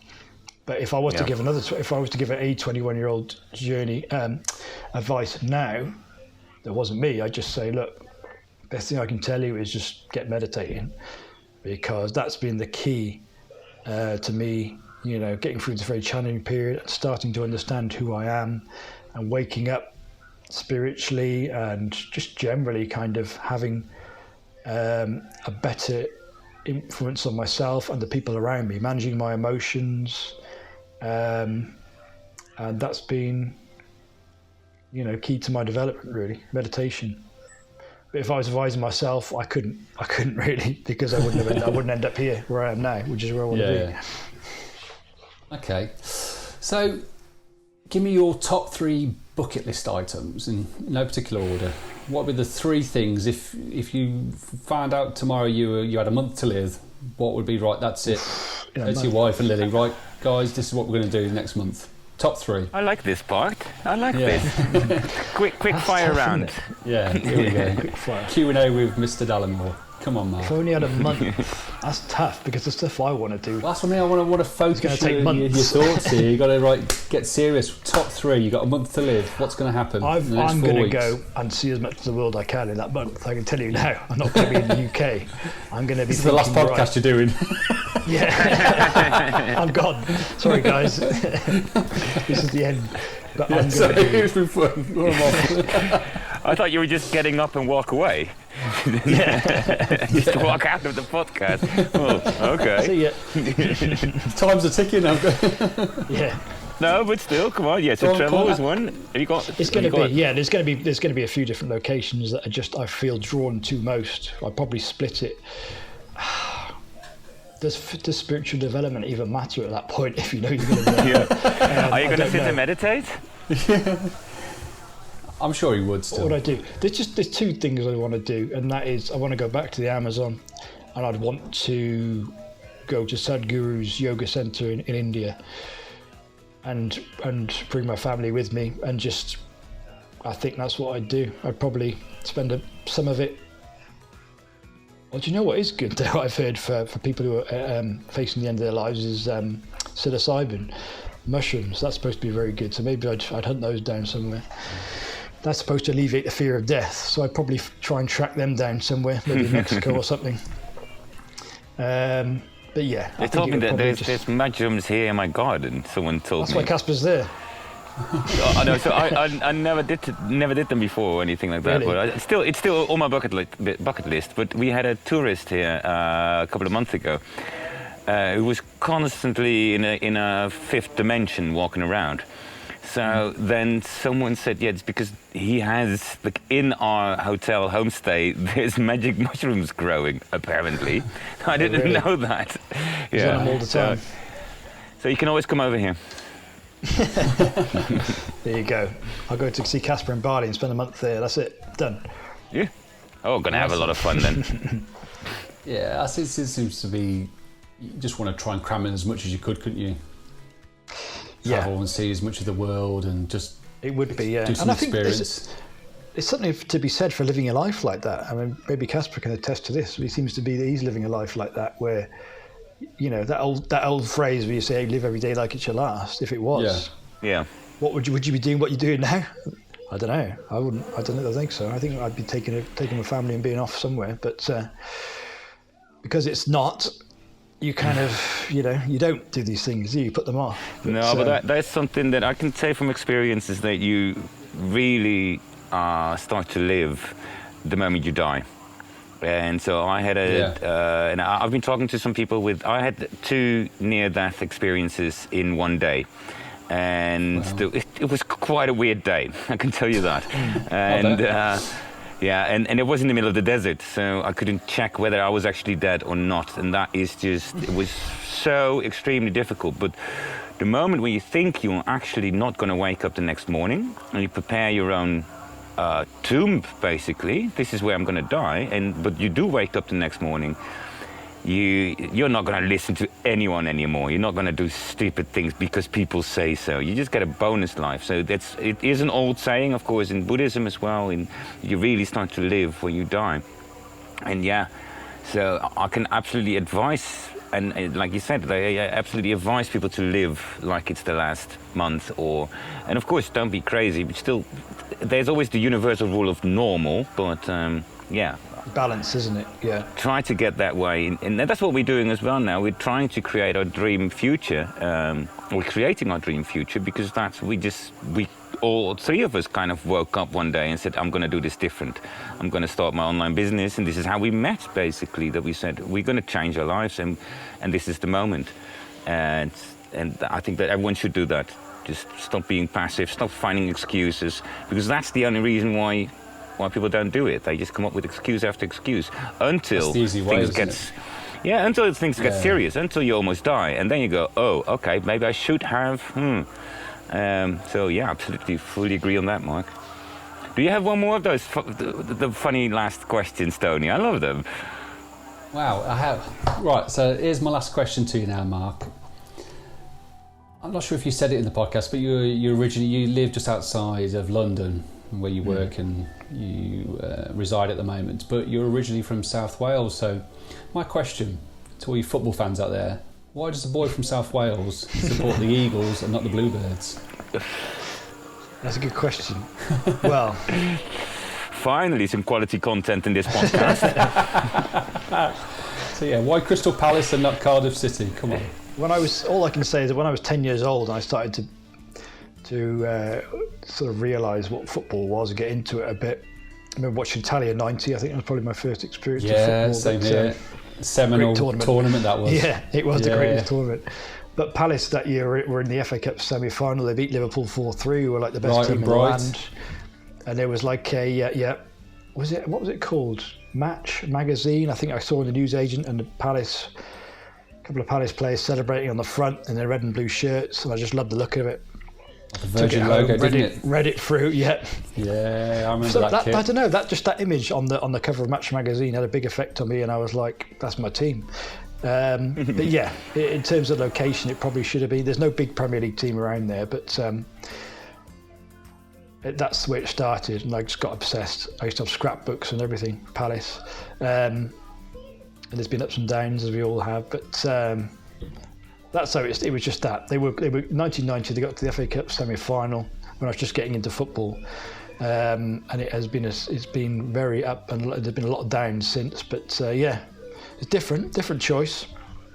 But if I was to give if I was to give a 21-year-old journey advice now, that wasn't me. I'd just say, look, best thing I can tell you is just get meditating, because that's been the key to me, getting through this very challenging period and starting to understand who I am, and waking up spiritually, and just generally kind of having a better influence on myself and the people around me, managing my emotions, and that's been, key to my development, really, meditation. But if I was advising myself, I couldn't really, because I wouldn't end up here where I am now, which is where I want to be. Okay, so give me your top 3 bucket list items in no particular order. What would be the 3 things if you found out tomorrow you had a month to live? What would be right? That's it. It's your wife and Lily. Right, guys, this is what we're going to do next month. Top 3. I like this part. I like this. quick fire round. Yeah, here we go. Q&A with Mr. Dallimore. Come on, Mark. If I only had a month, that's tough because the stuff I want to do. Well, that's what I mean. I want to focus gonna take your months. thoughts here. You got to get serious. Top 3. You got a month to live. What's going to happen? I'm going to go and see as much of the world I can in that month. I can tell you now. I'm not going to be in the UK. I'm going to be. This is the last podcast you're doing. Yeah, I'm gone. Sorry, guys. This is the end. But I'm So going to. it's been fun. I thought you were just getting up and walk away. Just walk out of the podcast. Oh, okay. See ya. Time's are ticking now. Yeah. No, but still, come on. Yeah, so Go on, travel Connor. is one. Have you got? It's going to be There's going to be a few different locations that I feel drawn to most. I'd probably split it. Does spiritual development even matter at that point if you know you're going to be there? Are you going to sit and meditate? I'm sure he would still. What would I do? There's 2 things I want to do, and that is I want to go back to the Amazon, and I'd want to go to Sadhguru's yoga center in India, and bring my family with me, and just I think that's what I'd do. I'd probably spend some of it. Well, do you know what is good though? I've heard for people who are facing the end of their lives is psilocybin mushrooms. That's supposed to be very good. So maybe I'd hunt those down somewhere. That's supposed to alleviate the fear of death. So I'd probably try and track them down somewhere, maybe in Mexico or something. But yeah, They told me that there's mushrooms here in my garden. Someone told that's me. why Casper's there. I know. So I never did them before or anything like that. Really? But it's still on my bucket list. But we had a tourist here a couple of months ago who was constantly in a 5th dimension walking around. So then someone said, yeah, it's because he has, like, in our hotel homestay, there's magic mushrooms growing, apparently. I didn't really? know that. He's on them all the time. So you can always come over here. There you go. I'll go to see Casper in Bali and spend a month there. That's it. Done. Yeah. Oh, gonna have a lot of fun then. Yeah, it seems to be. You just want to try and cram in as much as you could, couldn't you? Travel and see as much of the world and just. It would be, yeah. Do some And I think experience. there's something to be said for living a life like that. I mean, maybe Casper can attest to this. He seems to be that he's living a life like that, where, you know, that old phrase where you say, "Live every day like it's your last." If it was, Yeah. what would you be doing? What you're doing now? I don't know. I wouldn't. I don't think so. I think I'd be taking my family and being off somewhere. But because it's not, you kind of, you know, you don't do these things. You put them off. But that's something that I can say from experience is that you really start to live the moment you die. And so I had and I've been talking to some people I had 2 near-death experiences in one day. And it was quite a weird day, I can tell you that. And and it was in the middle of the desert, so I couldn't check whether I was actually dead or not. And that is just, it was so extremely difficult. But the moment when you think you're actually not going to wake up the next morning, and you prepare your own tomb, basically, this is where I'm going to die, but you do wake up the next morning, you're not going to listen to anyone anymore. You're not going to do stupid things because people say so. You just get a bonus life. So it is an old saying, of course, in Buddhism as well. You really start to live when you die. And so I can absolutely advise, and like you said, I absolutely advise people to live like it's the last month. And of course, don't be crazy, but still, there's always the universal rule of normal, but balance, isn't it? Yeah. Try to get that way, and that's what we're doing as well now. We're trying to create our dream future. We're creating our dream future because we all 3 of us kind of woke up one day and said, I'm going to do this different. I'm going to start my online business, and this is how we met, basically, that we said we're going to change our lives, and this is the moment. And I think that everyone should do that. Just stop being passive, stop finding excuses, because that's the only reason why people don't do it. They just come up with excuse after excuse until the easy way, until things get serious, until you almost die, and then you go, oh, okay, maybe I should have. Absolutely, fully agree on that, Mark. Do you have one more of those the funny last questions, Tony? I love them. Wow, I have. Right, so here's my last question to you now, Mark. I'm not sure if you said it in the podcast, but you lived just outside of London. where you work and you reside at the moment, but you're originally from South Wales. So my question to all you football fans out there, why does a boy from South Wales support the Eagles and not the Bluebirds? That's a good question. Well, finally some quality content in this podcast. So yeah, why Crystal Palace and not Cardiff City? Come on. all I can say is that when I was 10 years old, I started to sort of realise what football was and get into it a bit. I remember watching Italia 90. I think that was probably my first experience of football. Yeah, same here. Seminal tournament that was. Yeah, it was the greatest tournament. But Palace that year were in the FA Cup semi-final. They beat Liverpool 4-3. Who were like the best team in the land. And there was like a what was it called? Match magazine. I think I saw in the newsagent and a couple of Palace players celebrating on the front in their red and blue shirts, and I just loved the look of it. The Virgin logo, didn't it? Read it through, yeah. Yeah, I remember that kit. I don't know, that image on the cover of Match magazine had a big effect on me, and I was like, that's my team. But yeah, in terms of location, it probably should have been. There's no big Premier League team around there, but that's where it started, and I just got obsessed. I used to have scrapbooks and everything, Palace. And there's been ups and downs, as we all have, but that's how it was just that. They were 1990, they got to the FA Cup semi-final when I was just getting into football. And it's been very up, and there's been a lot of downs since, but yeah, it's different choice.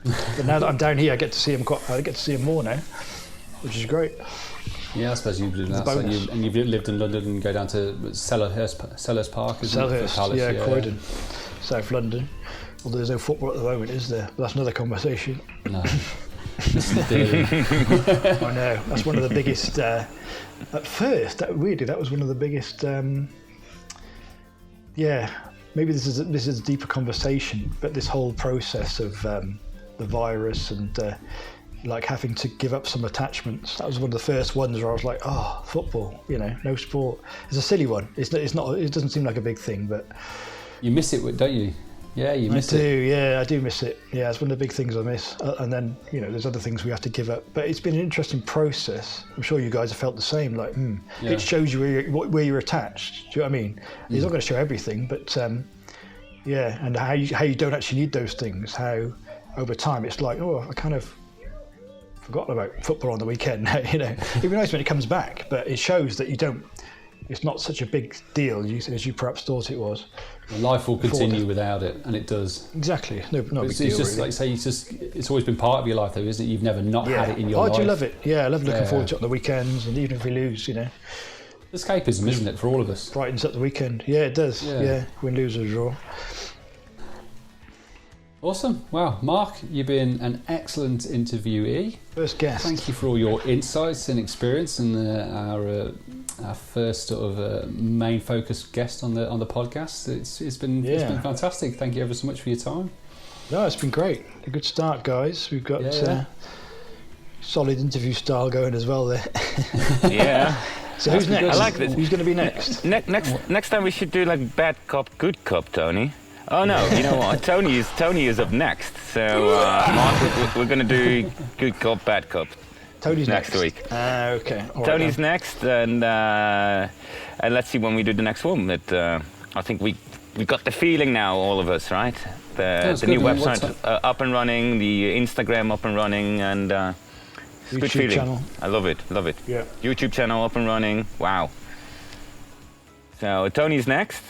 But now that I'm down here, I get to see them more now, which is great. Yeah, I suppose you've lived in London and go down to Selhurst Park, Selhurst, yeah, Croydon, South London. Although there's no football at the moment, is there? But that's another conversation. No. I know. That's one of the biggest. At first, that was one of the biggest. Yeah, maybe this is a deeper conversation, but this whole process of the virus and like having to give up some attachments. That was one of the first ones where I was like, oh, football. No sport. It's a silly one. It's not. It doesn't seem like a big thing, but you miss it, don't you? Yeah, you miss it. Yeah, I do miss it. Yeah, it's one of the big things I miss. And then, there's other things we have to give up. But it's been an interesting process. I'm sure you guys have felt the same. Like, It shows you where you're attached. Do you know what I mean? It's not going to show everything, but yeah, and how you don't actually need those things. How over time it's like, oh, I kind of forgot about football on the weekend. It'd be nice when it comes back, but it shows that you don't. It's not such a big deal as you perhaps thought it was. Life will continue without it, and it does. Exactly. No big deal. It's just really. Like say, it's always been part of your life, though, isn't it? You've never not had it in your life. I do love it. Yeah, I love looking forward to it on the weekends, and even if we lose, Escapism, isn't it, for all of us? Brightens up the weekend. Yeah, it does. Yeah, win, lose or draw. Awesome. Wow, Mark, you've been an excellent interviewee. First guest. Thank you for all your insights and experience, and our first sort of main focus guest on the podcast. It's been fantastic. Thank you ever so much for your time. No, it's been great. A good start, guys. We've got solid interview style going as well there. Yeah. So who's next? I like this. Who's going to be next? Next time we should do like bad cop, good cop, Tony. Oh no, you know what? Tony is up next. So Mark, we're going to do good cop, bad cop. Tony's next week. Okay. All Tony's next, and let's see when we do the next one. I think we got the feeling now, all of us, right? The new website up and running, the Instagram up and running, and it's a good feeling. Channel. I love it. Yeah. YouTube channel up and running. Wow. So Tony's next.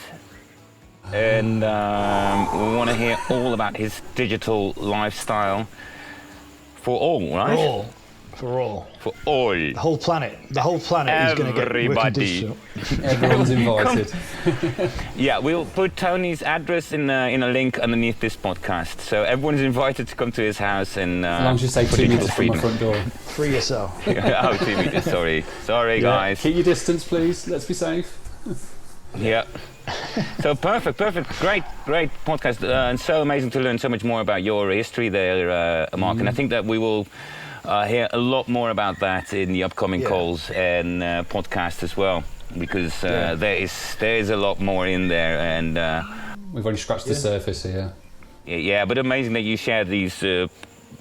And we want to hear all about his digital lifestyle for all, right? For all. The whole planet. The whole planet is going to get working digital. Everyone's invited. Yeah, we'll put Tony's address in a link underneath this podcast. So everyone's invited to come to his house and as long as you say 2 meters from the front door. Free yourself. 2 meters, sorry guys. Keep your distance, please. Let's be safe. Yeah. So perfect, great podcast, and so amazing to learn so much more about your history there, Mark. And I think that we will hear a lot more about that in the upcoming calls and podcast as well, because there is a lot more in there, and we've only scratched the surface here. Yeah, but amazing that you share these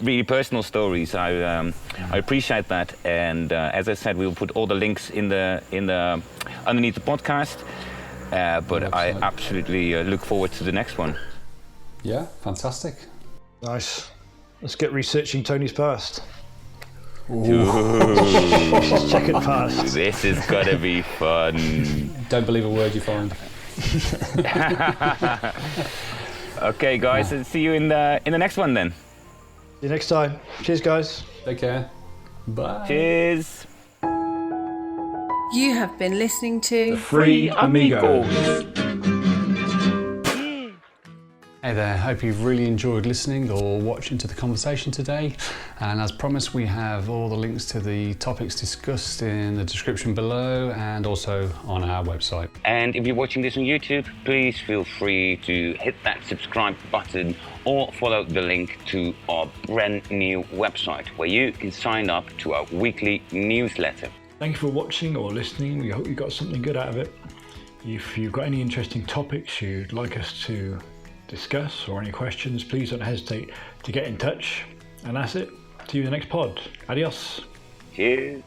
really personal stories. I appreciate that, and as I said, we will put all the links in the underneath the podcast. But I absolutely look forward to the next one. Yeah, fantastic. Nice. Let's get researching Tony's past. Ooh. Check it past. This is gonna be fun. Don't believe a word you find. Okay, guys. See you in the next one then. See you next time. Cheers, guys. Take care. Bye. Cheers. You have been listening to Free Amigos. Hey there, hope you've really enjoyed listening or watching to the conversation today. And as promised, we have all the links to the topics discussed in the description below and also on our website. And if you're watching this on YouTube, please feel free to hit that subscribe button or follow the link to our brand new website where you can sign up to our weekly newsletter. Thank you for watching or listening. We hope you got something good out of it. If you've got any interesting topics you'd like us to discuss or any questions, please don't hesitate to get in touch. And that's it. See you in the next pod. Adios. Cheers.